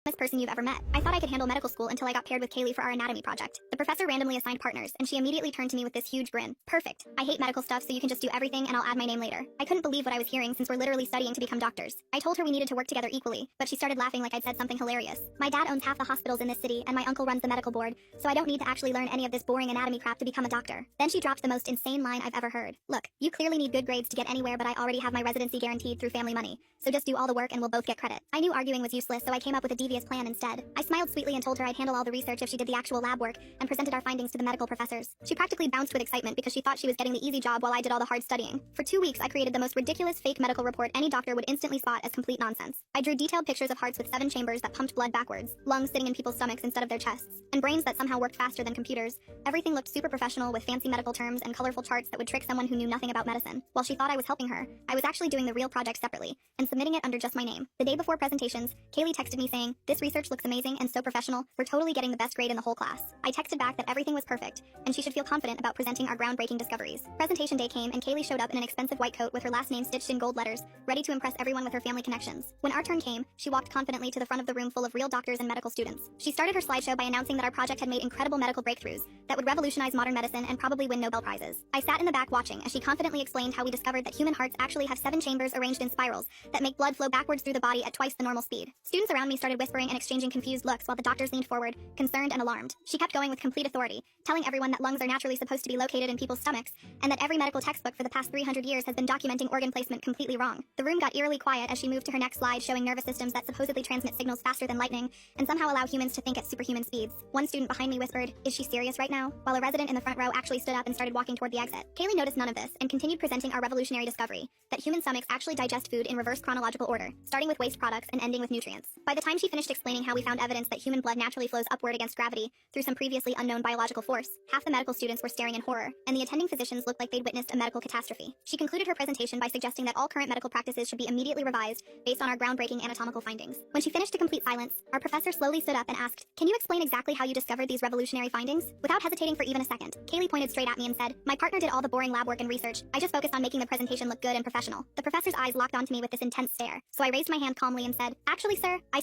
person you've ever met. I thought I could handle medical school until I got paired with Kaylee for our anatomy project. The professor randomly assigned partners, and she immediately turned to me with this huge grin. Perfect. I hate medical stuff, so you can just do everything and I'll add my name later. I couldn't believe what I was hearing since we're literally studying to become doctors. I told her we needed to work together equally, but she started laughing like I'd said something hilarious. My dad owns half the hospitals in this city, and my uncle runs the medical board, so I don't need to actually learn any of this boring anatomy crap to become a doctor. Then she dropped the most insane line I've ever heard. Look, you clearly need good grades to get anywhere, but I already have my residency guaranteed through family money, so just do all the work and we'll both get credit. I knew arguing was useless, so I came up with a devious plan instead. I smiled sweetly and told her I'd handle all the research if she did the actual lab work, and presented our findings to the medical professors. She practically bounced with excitement because she thought she was getting the easy job while I did all the hard studying. For 2 weeks, I created the most ridiculous fake medical report any doctor would instantly spot as complete nonsense. I drew detailed pictures of hearts with 7 chambers that pumped blood backwards, lungs sitting in people's stomachs instead of their chests, and brains that somehow worked faster than computers. Everything looked super professional with fancy medical terms and colorful charts that would trick someone who knew nothing about medicine. While she thought I was helping her, I was actually doing the real project separately and submitting it under just my name. The day before presentations, Kaylee texted me saying, "This research looks amazing and so professional, we're totally getting the best grade in the whole class." I texted back that everything was perfect, and she should feel confident about presenting our groundbreaking discoveries. Presentation day came, and Kaylee showed up in an expensive white coat with her last name stitched in gold letters, ready to impress everyone with her family connections. When our turn came, she walked confidently to the front of the room full of real doctors and medical students. She started her slideshow by announcing that our project had made incredible medical breakthroughs that would revolutionize modern medicine and probably win Nobel Prizes. I sat in the back watching as she confidently explained how we discovered that human hearts actually have 7 chambers arranged in spirals that make blood flow backwards through the body at twice the normal speed. Students around me started whispering and exchanging confused looks while the doctors leaned forward, concerned and alarmed. She kept going with complete authority, telling everyone that lungs are naturally supposed to be located in people's stomachs, and that every medical textbook for the past 300 years has been documenting organ placement completely wrong. The room got eerily quiet as she moved to her next slide, showing nervous systems that supposedly transmit signals faster than lightning and somehow allow humans to think at superhuman speeds. One student behind me whispered, "Is she serious right now?" while a resident in the front row actually stood up and started walking toward the exit. Kaylee noticed none of this and continued presenting our revolutionary discovery, that human stomachs actually digest food in reverse chronological order, starting with waste products and ending with nutrients. By the time she finished explaining how we found evidence that human blood naturally flows upward against gravity through some previously unknown biological force, half the medical students were staring in horror, and the attending physicians looked like they'd witnessed a medical catastrophe. She concluded her presentation by suggesting that all current medical practices should be immediately revised based on our groundbreaking anatomical findings. When she finished to complete silence, our professor slowly stood up and asked, "Can you explain exactly how you discovered these revolutionary findings?" Without hesitating for even a second, Kaylee pointed straight at me and said, "My partner did all the boring lab work and research. I just focused on making the presentation look good and professional." The professor's eyes locked onto me with this intense stare, so I raised my hand calmly and said, "Actually, sir, I